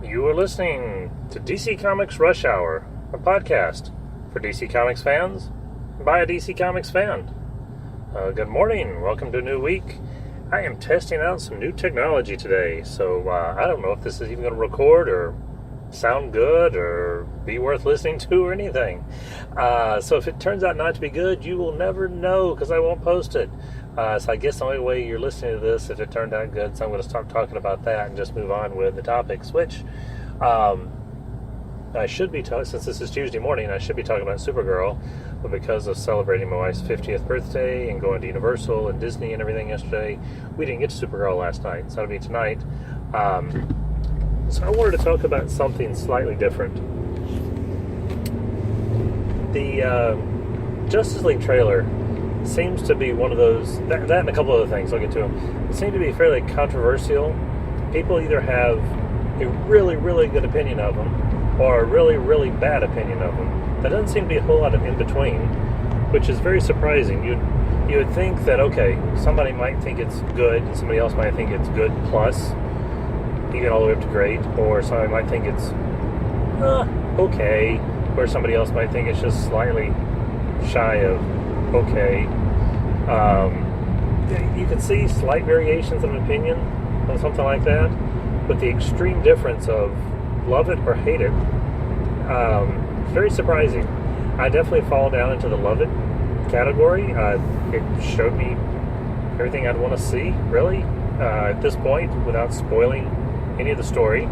You are listening to DC Comics Rush Hour, a podcast for DC Comics fans by a DC Comics fan. Good morning. Welcome to a new week. I am testing out some new technology today, so I don't know if this is even going to record or sound good or be worth listening to or anything. So if it turns out not to be good, you will never know because I won't post it. So I guess the only way you're listening to this if it turned out good, so I'm going to stop talking about that and just move on with the topics, which I should be talking, since this is Tuesday morning, I should be talking about Supergirl, but because of celebrating my wife's 50th birthday and going to Universal and Disney and everything yesterday, we didn't get to Supergirl last night, so it'll be tonight. So I wanted to talk about something slightly different. The Justice League trailer seems to be one of those, that and a couple other things, I'll get to them, seem to be fairly controversial. People either have a really, really good opinion of them or a really, really bad opinion of them. There doesn't seem to be a whole lot of in-between, which is very surprising. You would think that, okay, somebody might think it's good and somebody else might think it's good plus, even all the way up to great, or somebody might think it's okay, where somebody else might think it's just slightly shy of okay. You can see slight variations of opinion on something like that, but the extreme difference of love it or hate it, it's very surprising. I definitely fall down into the love it category. It showed me everything I'd want to see, really, at this point, without spoiling any of the story.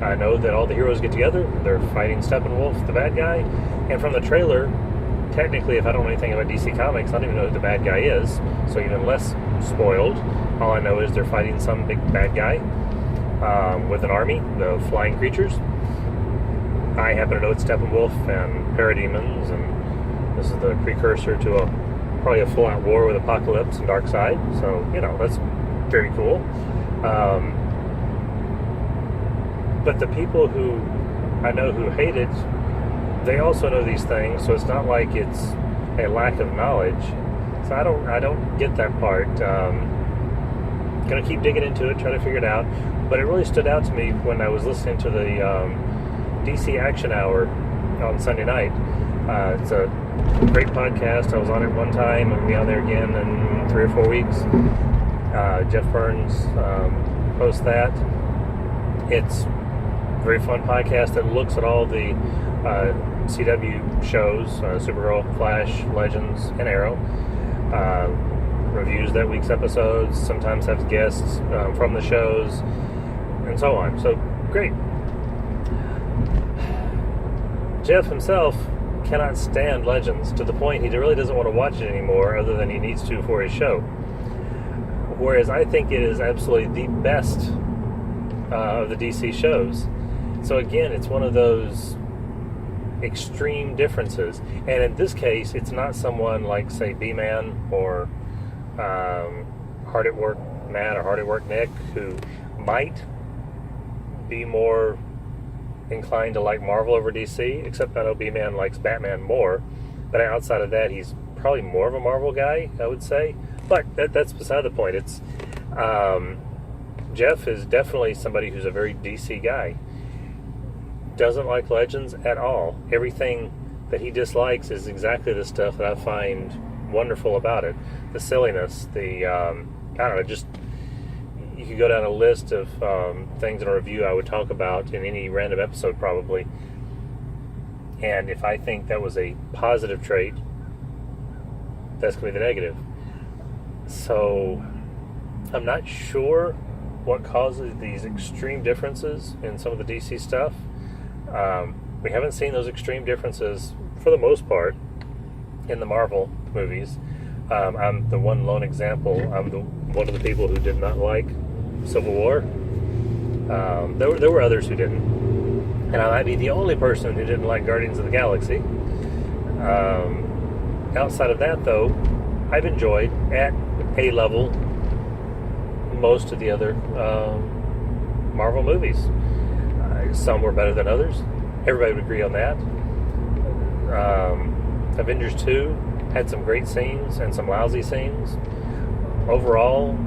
I know that all the heroes get together, they're fighting Steppenwolf, the bad guy, and from the trailer, technically, if I don't know anything about DC Comics, I don't even know who the bad guy is, so even less spoiled. All I know is they're fighting some big bad guy with an army of flying creatures. I happen to know it's Steppenwolf and parademons, and this is the precursor to probably a full-out war with Apocalypse and Darkseid, so, that's very cool. But the people who I know who hate it, they also know these things, so it's not like it's a lack of knowledge. So I don't get that part. Gonna keep digging into it, trying to figure it out. But it really stood out to me when I was listening to the DC Action Hour on Sunday night. It's a great podcast. I was on it one time, and I'll be on there again in 3 or 4 weeks. Jeff Burns hosts that. It's a very fun podcast that looks at all the CW shows, Supergirl, Flash, Legends, and Arrow. Reviews that week's episodes, sometimes has guests from the shows, and so on. So, great. Jeff himself cannot stand Legends to the point he really doesn't want to watch it anymore other than he needs to for his show. Whereas I think it is absolutely the best of the DC shows. So again, it's one of those extreme differences. And in this case, it's not someone like, say, B-Man or Hard at Work Matt or Hard at Work Nick, who might be more inclined to like Marvel over DC, except I know B-Man likes Batman more. But outside of that, he's probably more of a Marvel guy, I would say. But that's beside the point. It's Jeff is definitely somebody who's a very DC guy. Doesn't like Legends at all. Everything that he dislikes is exactly the stuff that I find wonderful about it. The silliness, the, I don't know, just, you could go down a list of things in a review I would talk about in any random episode probably. And if I think that was a positive trait, that's going to be the negative. So, I'm not sure what causes these extreme differences in some of the DC stuff. We haven't seen those extreme differences, for the most part, in the Marvel movies. I'm the one lone example. I'm one of the people who did not like Civil War. There were others who didn't. And I might be the only person who didn't like Guardians of the Galaxy. Outside of that, though, I've enjoyed, at a level, most of the other Marvel movies. Some were better than others. Everybody would agree on that. Avengers 2 had some great scenes and some lousy scenes. Overall,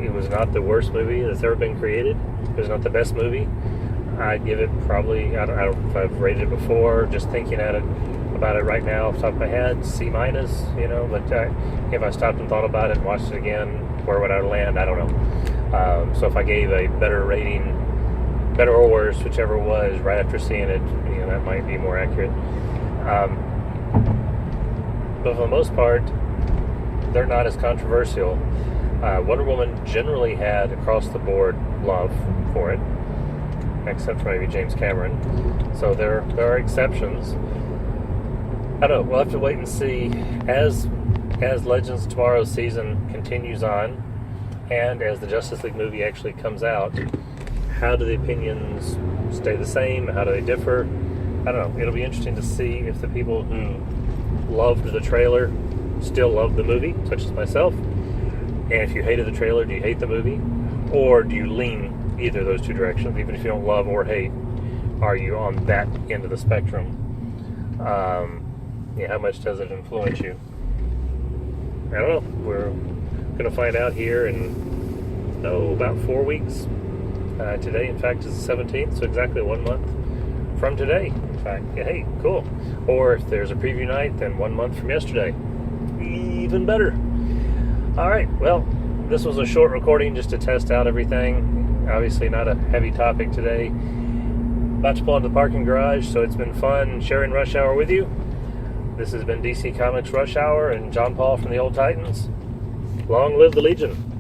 it was not the worst movie that's ever been created. It was not the best movie. I'd give it probably, I don't know if I've rated it before, just thinking about it right now off the top of my head, C-, but if I stopped and thought about it and watched it again, where would I land? I don't know. So if I gave a better rating, better or worse, whichever it was, right after seeing it, that might be more accurate. But for the most part, they're not as controversial. Wonder Woman generally had across the board love for it, except for maybe James Cameron. So there are exceptions. I don't know. We'll have to wait and see as Legends of Tomorrow season continues on, and as the Justice League movie actually comes out. How do the opinions stay the same? How do they differ? I don't know. It'll be interesting to see if the people who loved the trailer still love the movie, such as myself. And if you hated the trailer, do you hate the movie? Or do you lean either of those two directions? Even if you don't love or hate, are you on that end of the spectrum? How much does it influence you? I don't know. We're going to find out here in, about 4 weeks. Today, in fact, is the 17th, so exactly 1 month from today. In fact, hey, cool. Or if there's a preview night, then 1 month from yesterday. Even better. All right, well, this was a short recording just to test out everything. Obviously not a heavy topic today. About to pull into the parking garage, so it's been fun sharing Rush Hour with you. This has been DC Comics Rush Hour and John Paul from the Old Titans. Long live the Legion.